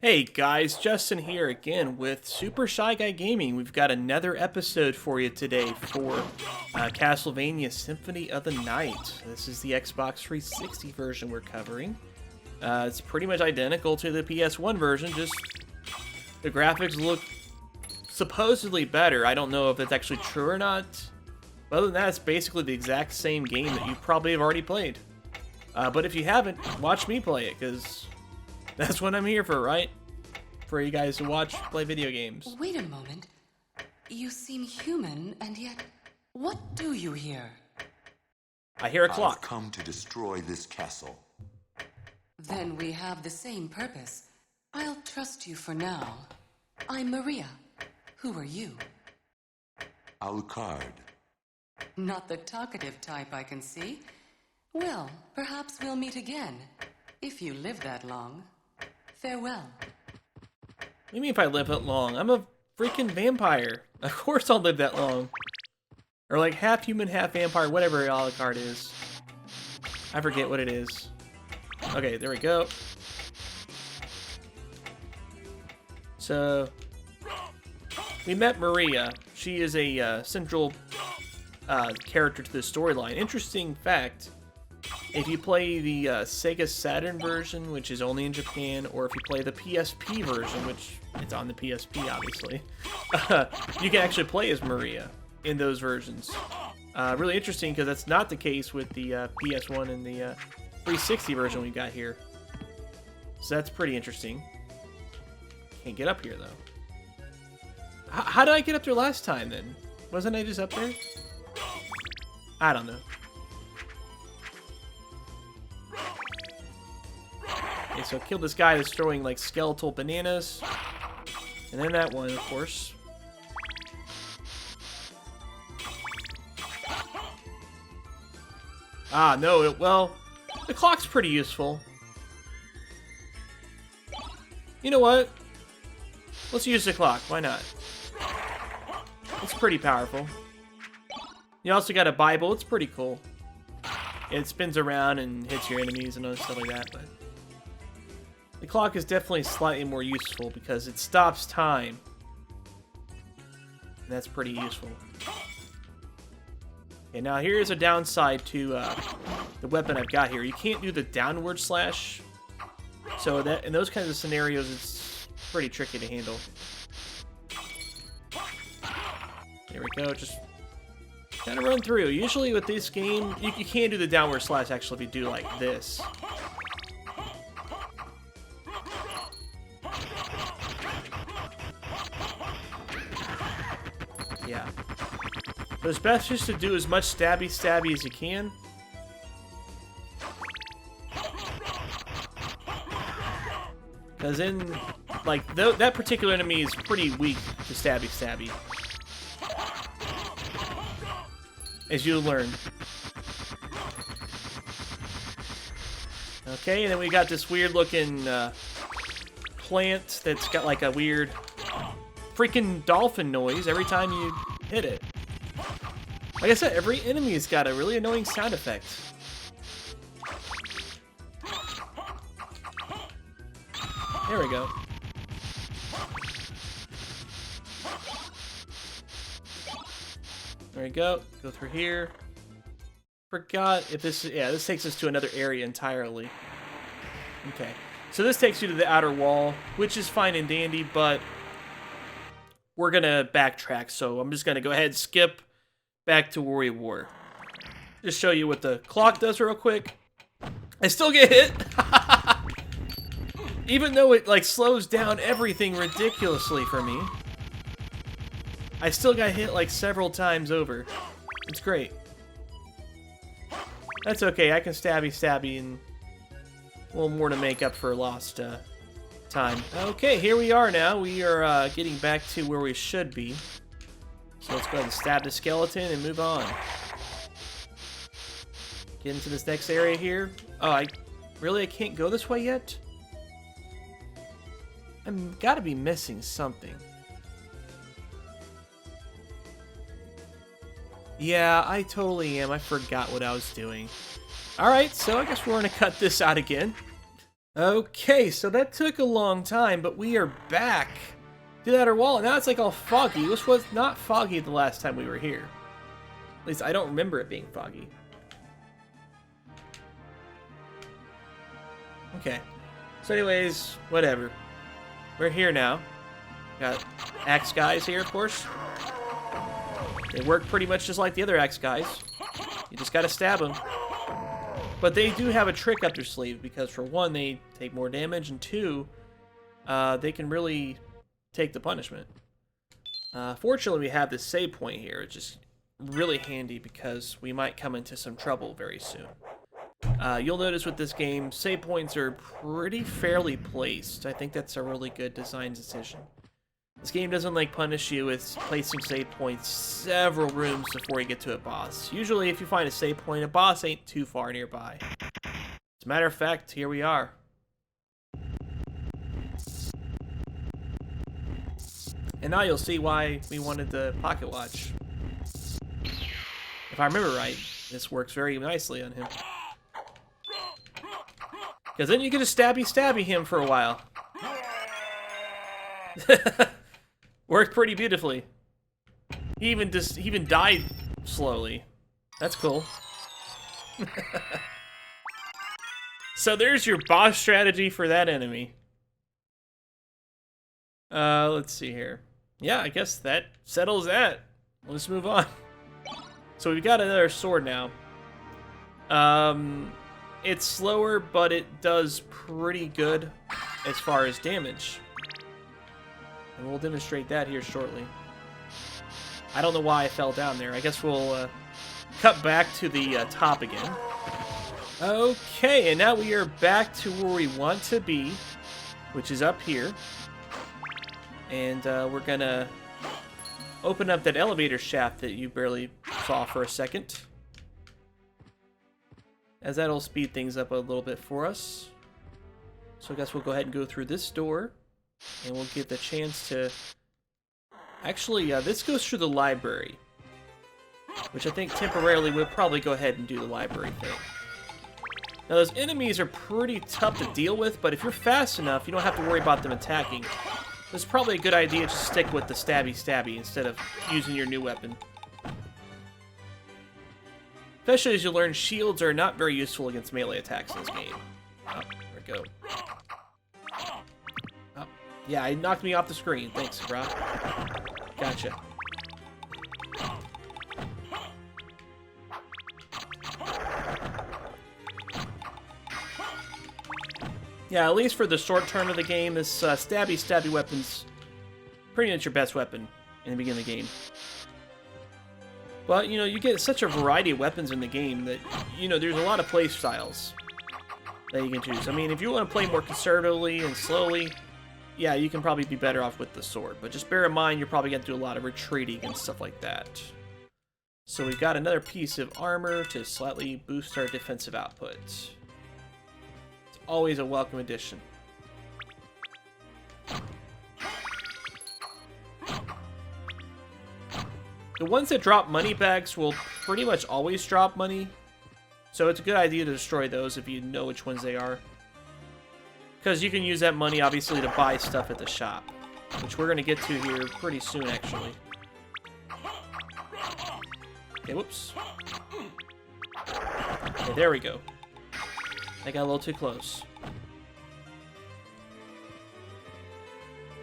Hey guys, Justin here again with Super Shy Guy Gaming. We've got another episode for you today for Castlevania Symphony of the Night. This is the Xbox 360 version we're covering. It's pretty much identical to the PS1 version, just the graphics look supposedly better. I don't know if it's actually true or not. But other than that, it's basically the exact same game that you probably have already played. But if you haven't, watch me play it, because that's what I'm here for, right? For you guys to watch, play video games. Wait a moment. You seem human, and yet, what do you hear? I hear a clock. I've come to destroy this castle. Then we have the same purpose. I'll trust you for now. I'm Maria. Who are you? Alucard. Not the talkative type, I can see. Well, perhaps we'll meet again, if you live that long. Farewell. What do you mean if I live that long? I'm a freaking vampire. Of course I'll live that long. Or like half human, half vampire, whatever Alucard is. I forget what it is. Okay, there we go. So, we met Maria. She is a central character to the storyline. Interesting fact. If you play the Sega Saturn version, which is only in Japan, or if you play the PSP version, which it's on the PSP, obviously, you can actually play as Maria in those versions. Really interesting, because that's not the case with the PS1 and the 360 version we got here. So that's pretty interesting. Can't get up here, though. How did I get up there last time, then? Wasn't I just up there? I don't know. Okay, so kill this guy that's throwing like skeletal bananas. And then that one, of course. Ah, no, well, the clock's pretty useful. You know what? Let's use the clock, why not? It's pretty powerful. You also got a Bible, it's pretty cool. It spins around and hits your enemies and other stuff like that, but the clock is definitely slightly more useful because it stops time. And that's pretty useful. Okay, now here's a downside to the weapon I've got here. You can't do the downward slash. So that in those kinds of scenarios, it's pretty tricky to handle. There we go, just kind of run through. Usually with this game, you can't do the downward slash actually if you do like this. Yeah. So it's best just to do as much stabby as you can. Because in, like, that particular enemy is pretty weak to stabby. As you'll learn. Okay, and then we got this weird looking plant that's got like a weird freaking dolphin noise every time you hit it. Like I said, every enemy's got a really annoying sound effect. There we go. There we go. Go through here. Forgot if this... Yeah, this takes us to another area entirely. Okay. So this takes you to the outer wall, which is fine and dandy, but we're going to backtrack. So I'm just going to go ahead and skip back to where we were. Just show you what the clock does real quick. I still get hit. Even though it like slows down everything ridiculously for me. I still got hit like several times over. It's great. That's okay, I can stabby and a little more to make up for lost time. Okay, here we are now. We are getting back to where we should be. So let's go ahead and stab the skeleton and move on. Get into this next area here. Oh, I can't go this way yet? I'm gotta be missing something. Yeah, I totally am. I forgot what I was doing. Alright, so I guess we're gonna cut this out again. Okay, so that took a long time, but we are back to that outer wall. Now it's like all foggy. This was not foggy the last time we were here. At least I don't remember it being foggy. Okay. So anyways, whatever. We're here now. Got axe guys here, of course. They work pretty much just like the other axe guys. You just gotta stab them. But they do have a trick up their sleeve, because for one, they take more damage, and two, they can really take the punishment. Fortunately, we have this save point here, which is really handy because we might come into some trouble very soon. You'll notice with this game, save points are pretty fairly placed. I think that's a really good design decision. This game doesn't like punish you with placing save points several rooms before you get to a boss. Usually if you find a save point, a boss ain't too far nearby. As a matter of fact, here we are. And now you'll see why we wanted the pocket watch. If I remember right, this works very nicely on him. Because then you can just stabby him for a while. Worked pretty beautifully. He even died slowly. That's cool. So there's your boss strategy for that enemy. Let's see here. Yeah, I guess that settles that. Let's move on. So we've got another sword now. It's slower, but it does pretty good as far as damage. And we'll demonstrate that here shortly. I don't know why I fell down there. I guess we'll cut back to the top again. Okay, and now we are back to where we want to be, which is up here. And we're gonna open up that elevator shaft that you barely saw for a second, as that'll speed things up a little bit for us. So I guess we'll go ahead and go through this door, and we'll get the chance to... Actually, this goes through the library, which I think temporarily we'll probably go ahead and do the library thing. Now, those enemies are pretty tough to deal with, but if you're fast enough, you don't have to worry about them attacking. It's probably a good idea to stick with the stabby instead of using your new weapon. Especially as you learn, shields are not very useful against melee attacks in this game. Oh, there we go. Oh, yeah, it knocked me off the screen. Thanks, bro. Gotcha. Yeah, at least for the short term of the game, this stabby weapon's pretty much your best weapon in the beginning of the game. But, you know, you get such a variety of weapons in the game that, you know, there's a lot of play styles that you can choose. I mean, if you want to play more conservatively and slowly, yeah, you can probably be better off with the sword. But just bear in mind, you're probably going to do a lot of retreating and stuff like that. So we've got another piece of armor to slightly boost our defensive output. Always a welcome addition. The ones that drop money bags will pretty much always drop money, so it's a good idea to destroy those if you know which ones they are. Because you can use that money, obviously, to buy stuff at the shop, which we're going to get to here pretty soon, actually. Okay, whoops. Okay, there we go. I got a little too close.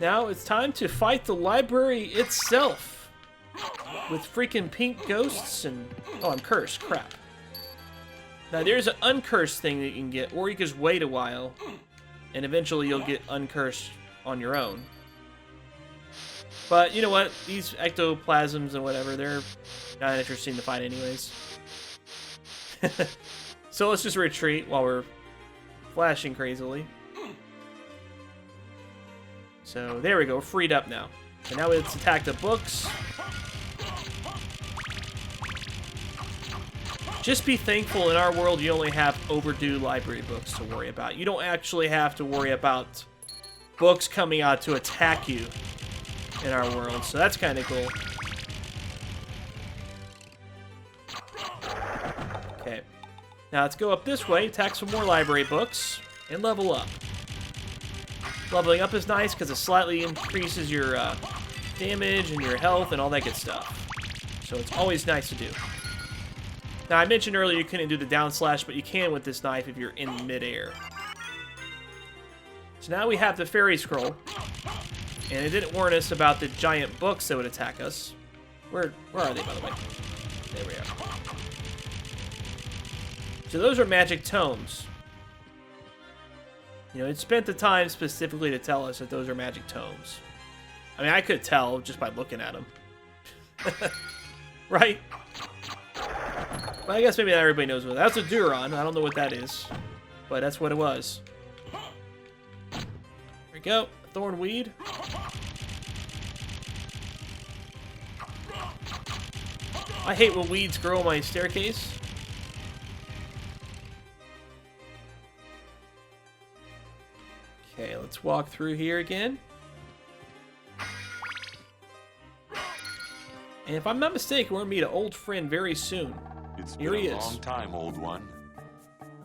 Now it's time to fight the library itself. With freaking pink ghosts and... Oh, I'm cursed. Crap. Now there's an uncursed thing that you can get, or you can just wait a while, and eventually you'll get uncursed on your own. But you know what? These ectoplasms and whatever, they're not interesting to find anyways. So let's just retreat while we're flashing crazily. So there we go, we're freed up now. And now let's attack the books. Just be thankful in our world you only have overdue library books to worry about. You don't actually have to worry about books coming out to attack you in our world, so that's kind of cool. Okay. Now let's go up this way, attack some more library books, and level up. Leveling up is nice because it slightly increases your damage and your health and all that good stuff. So it's always nice to do. Now, I mentioned earlier you couldn't do the down slash, but you can with this knife if you're in midair. So now we have the fairy scroll. And it didn't warn us about the giant books that would attack us. Where are they, by the way? There we are. So those are magic tomes. You know, it spent the time specifically to tell us that those are magic tomes. I mean, I could tell just by looking at them. Right? But I guess maybe not everybody knows what that's a Duron. I don't know what that is. But that's what it was. There we go. Thornweed. I hate when weeds grow on my staircase. Okay, let's walk through here again. And if I'm not mistaken, we're gonna meet an old friend very soon. It's Here been he a is. long time, old one.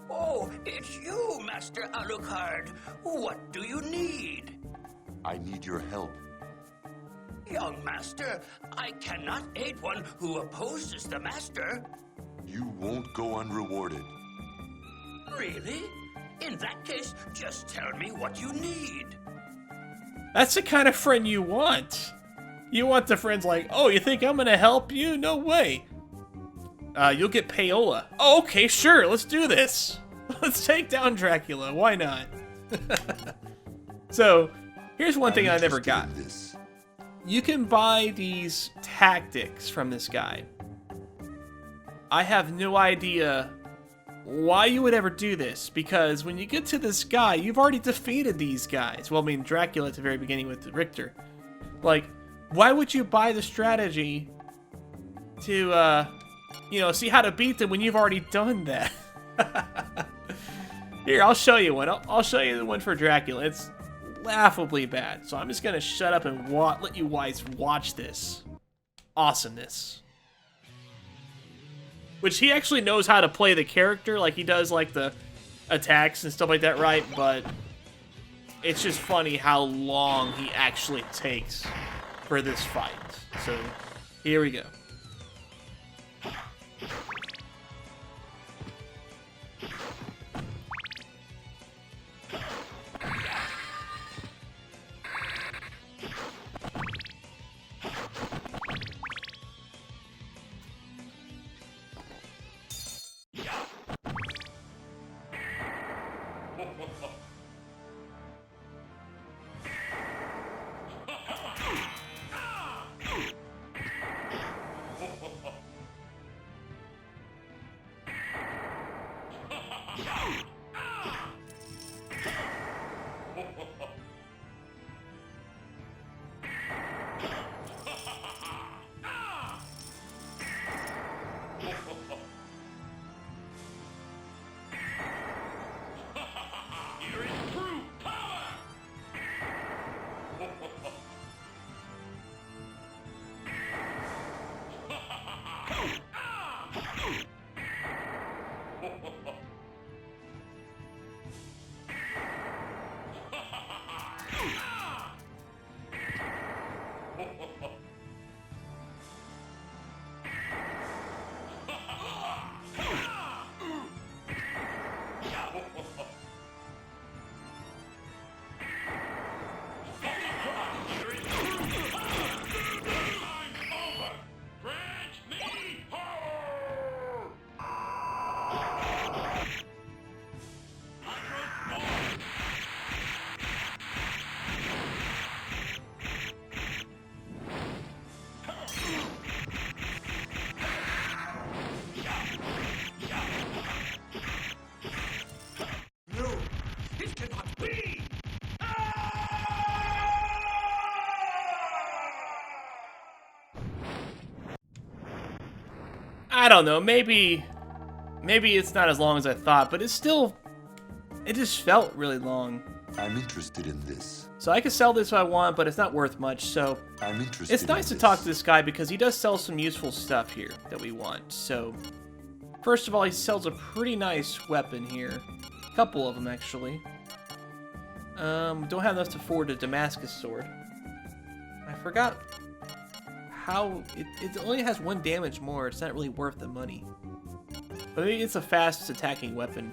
Oh, it's you, Master Alucard. What do you need? I need your help. Young Master, I cannot aid one who opposes the Master. You won't go unrewarded. Really? In that case, just tell me what you need. That's the kind of friend you want. You want the friends like, oh, you think I'm gonna help you? No way. You'll get payola. Oh, okay, sure, let's do this. Let's take down Dracula. Why not? So, here's one thing I never got. This. You can buy these tactics from this guy. I have no idea why you would ever do this, because when you get to this guy, you've already defeated these guys. Well, I mean, Dracula at the very beginning with Richter. Like, why would you buy the strategy to, you know, see how to beat them when you've already done that? Here, I'll show you one. I'll show you the one for Dracula. It's laughably bad. So I'm just going to shut up and let you guys watch this awesomeness. Which he actually knows how to play the character. Like, he does, like, the attacks and stuff like that, right? But it's just funny how long he actually takes for this fight. So, here we go. I don't know, maybe it's not as long as I thought, but it just felt really long. I'm interested in this. So I could sell this if I want, but it's not worth much, so I'm interested it's nice to in talk this. to this guy because he does sell some useful stuff here that we want. So, first of all, he sells a pretty nice weapon here. A couple of them, actually. Don't have enough to afford a Damascus sword. I forgot how... It only has 1 damage more. It's not really worth the money. But maybe it's a fast attacking weapon.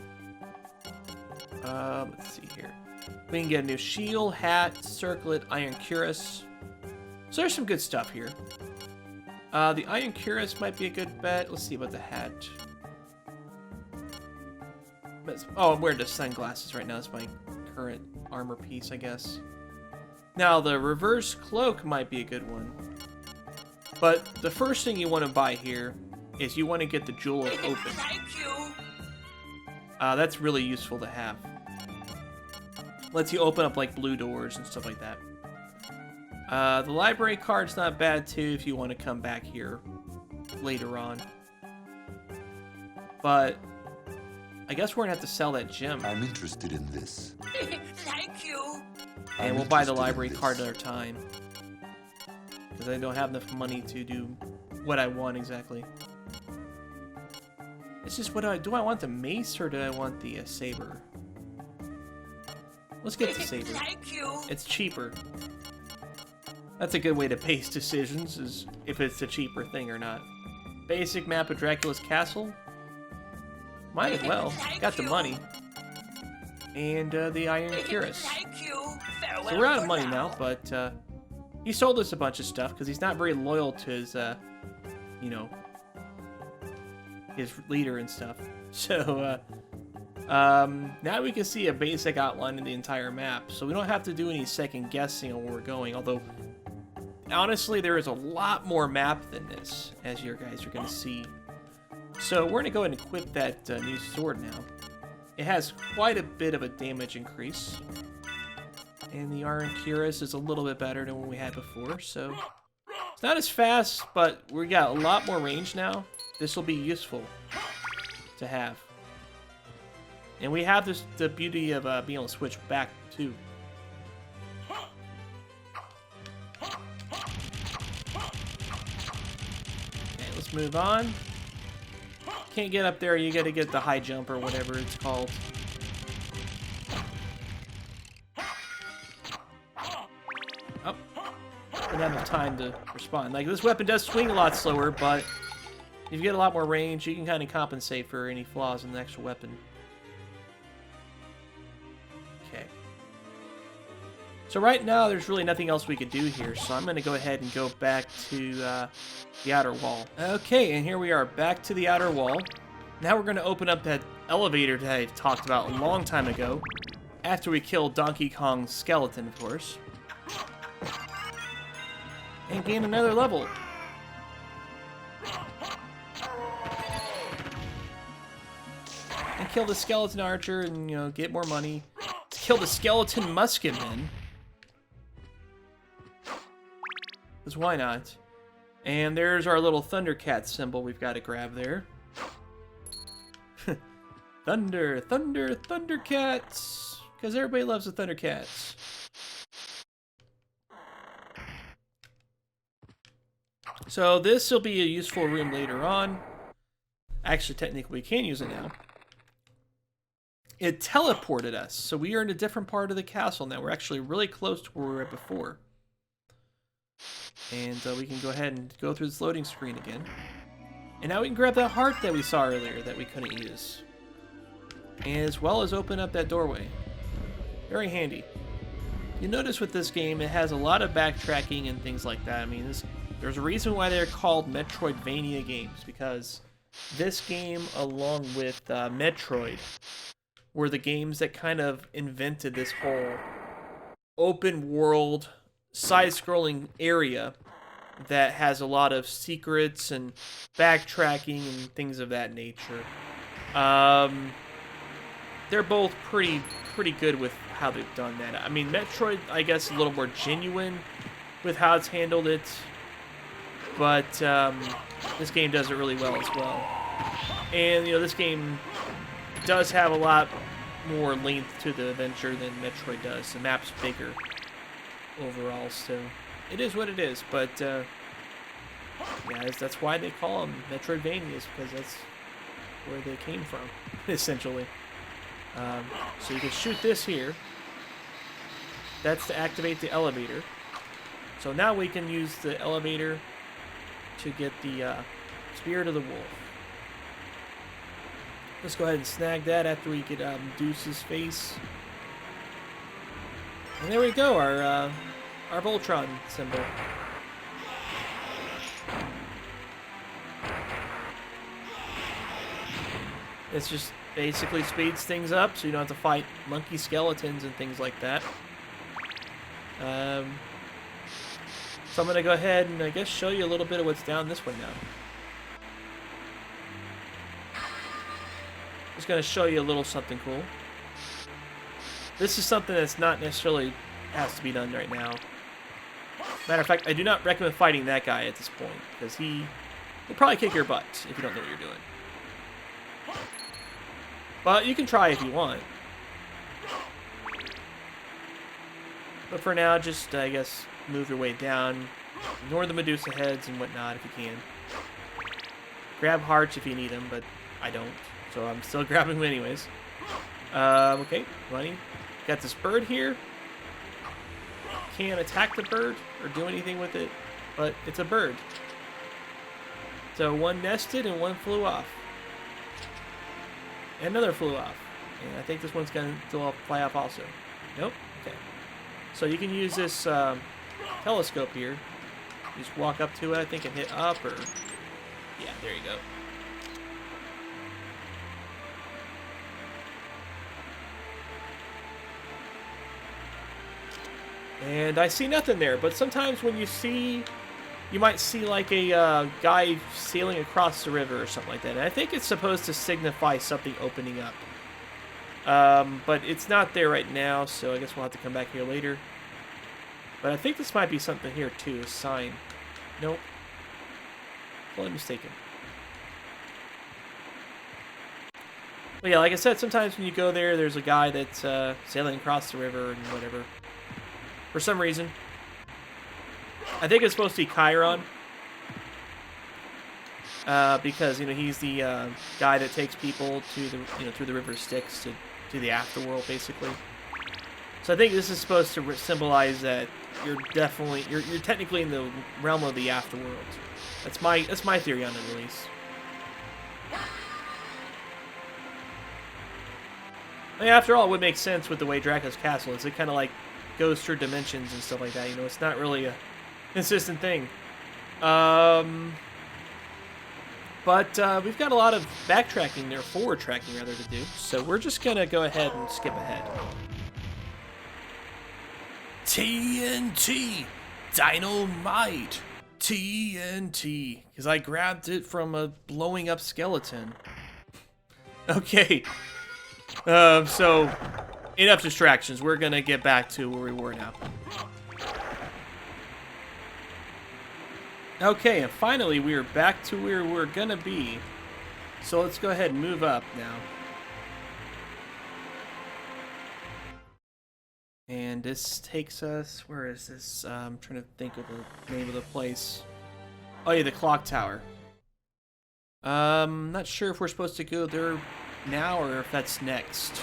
Let's see here. We can get a new shield, hat, circlet, iron cuirass. So there's some good stuff here. The iron cuirass might be a good bet. Let's see about the hat. Oh, I'm wearing the sunglasses right now. That's my current armor piece, I guess. Now, the reverse cloak might be a good one. But the first thing you want to buy here is you want to get the Jewel of Open. Thank you. That's really useful to have. Lets you open up like blue doors and stuff like that. The library card's not bad too if you want to come back here later on. But I guess we're gonna have to sell that gem. I'm interested in this. Thank you. And we'll buy the library card another time. Because I don't have enough money to do what I want exactly. It's just what do I want the mace or do I want the saber? Let's get the saber. Thank you. It's cheaper. That's a good way to base decisions, is if it's a cheaper thing or not. Basic map of Dracula's castle. Might as well. Got the money. And the iron cuirass. Thank you. Farewell So we're out of for money now, but he sold us a bunch of stuff because he's not very loyal to his, you know, his leader and stuff. So, now we can see a basic outline of the entire map, so we don't have to do any second guessing on where we're going, although, honestly, there is a lot more map than this, as you guys are going to see. So we're going to go ahead and equip that new sword now. It has quite a bit of a damage increase. And the iron cuirass is a little bit better than what we had before, so... It's not as fast, but we got a lot more range now. This will be useful to have. And we have this the beauty of being able to switch back, too. Okay, let's move on. Can't get up there, you gotta get the high jump or whatever it's called. Oh, didn't have enough time to respond. Like, this weapon does swing a lot slower, but if you get a lot more range, you can kind of compensate for any flaws in the actual weapon. Okay. So right now, there's really nothing else we could do here, so I'm going to go ahead and go back to the outer wall. Okay, and here we are, back to the outer wall. Now we're going to open up that elevator that I talked about a long time ago, after we killed Donkey Kong's skeleton, of course. And gain another level. And kill the skeleton archer and, you know, get more money. Kill the skeleton musketman. Because why not? And there's our little Thundercat symbol we've got to grab there. Thunder, thunder, Thundercats! Because everybody loves the Thundercats. So this will be a useful room later on. Actually, technically, we can use it now. It teleported us, so we are in a different part of the castle now. We're actually really close to where we were at before. And we can go ahead and go through this loading screen again. And now we can grab that heart that we saw earlier that we couldn't use. As well as open up that doorway. Very handy. You notice with this game, it has a lot of backtracking and things like that. I mean, there's a reason why they're called Metroidvania games, because this game, along with Metroid, were the games that kind of invented this whole open world, side-scrolling area that has a lot of secrets and backtracking and things of that nature. They're both pretty good with how they've done that. I mean, Metroid, I guess, a little more genuine with how it's handled it, but this game does it really well as well. And, you know, this game does have a lot more length to the adventure than Metroid does. The map's bigger overall, so it is what it is. But yeah, that's why they call them Metroidvanias, because that's where they came from, essentially. So you can shoot this here, that's to activate the elevator. So now we can use the elevator to get the Spirit of the Wolf. Let's go ahead and snag that after we get Medusa's face. And there we go, our Voltron symbol. It's just basically speeds things up so you don't have to fight monkey skeletons and things like that. So I'm going to go ahead and I guess show you a little bit of what's down this way now. Just going to show you a little something cool. This is something that's not necessarily has to be done right now. Matter of fact, I do not recommend fighting that guy at this point because he'll probably kick your butt if you don't know what you're doing. But you can try if you want. But for now, just, I guess, move your way down. Ignore the Medusa heads and whatnot if you can. Grab hearts if you need them, but I don't. So I'm still grabbing them anyways. Okay, running. Got this bird here. Can't attack the bird or do anything with it, but it's a bird. So one nested and one flew off. And another flew off. And I think this one's going to fly off also. Nope. Okay. So you can use this telescope here. You just walk up to it, I think, and hit up or... Yeah, there you go. And I see nothing there, but sometimes when you see... You might see like a guy sailing across the river or something like that. And I think it's supposed to signify something opening up. But it's not there right now, so I guess we'll have to come back here later. But I think this might be something here too, a sign. Nope. Well, I'm mistaken. But yeah, like I said, sometimes when you go there, there's a guy that's sailing across the river and whatever. For some reason. I think it's supposed to be Chiron. Because, you know, he's the guy that takes people to the, you know, through the River Styx to the afterworld, basically. So I think this is supposed to symbolize that you're definitely, you're technically in the realm of the afterworld. That's my theory on it, at least. I mean, after all, it would make sense with the way Dracula's castle is. It kind of like goes through dimensions and stuff like that. You know, it's not really a consistent thing. But we've got a lot of backtracking there, forward tracking rather, to do. So we're just gonna go ahead and skip ahead. TNT! Dynamite! TNT! Because I grabbed it from a blowing up skeleton. Okay. So, enough distractions. We're gonna get back to where we were now. Okay, and finally we are back to where we're gonna be. So let's go ahead and move up now. And this takes us, where is this? I'm trying to think of the name of the place. Oh yeah, the clock tower. Not sure if we're supposed to go there now or if that's next.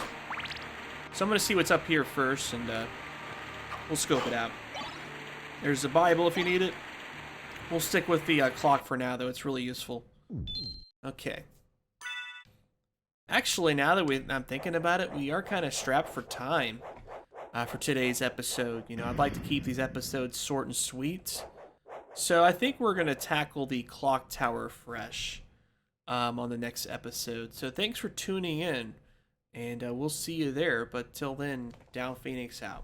So I'm gonna see what's up here first and we'll scope it out. There's the Bible if you need it. We'll stick with the clock for now, though. It's really useful. Okay. Actually, now that I'm thinking about it, we are kind of strapped for time for today's episode. You know, I'd like to keep these episodes short and sweet. So I think we're going to tackle the clock tower fresh on the next episode. So thanks for tuning in, and we'll see you there. But till then, Down Phoenix out.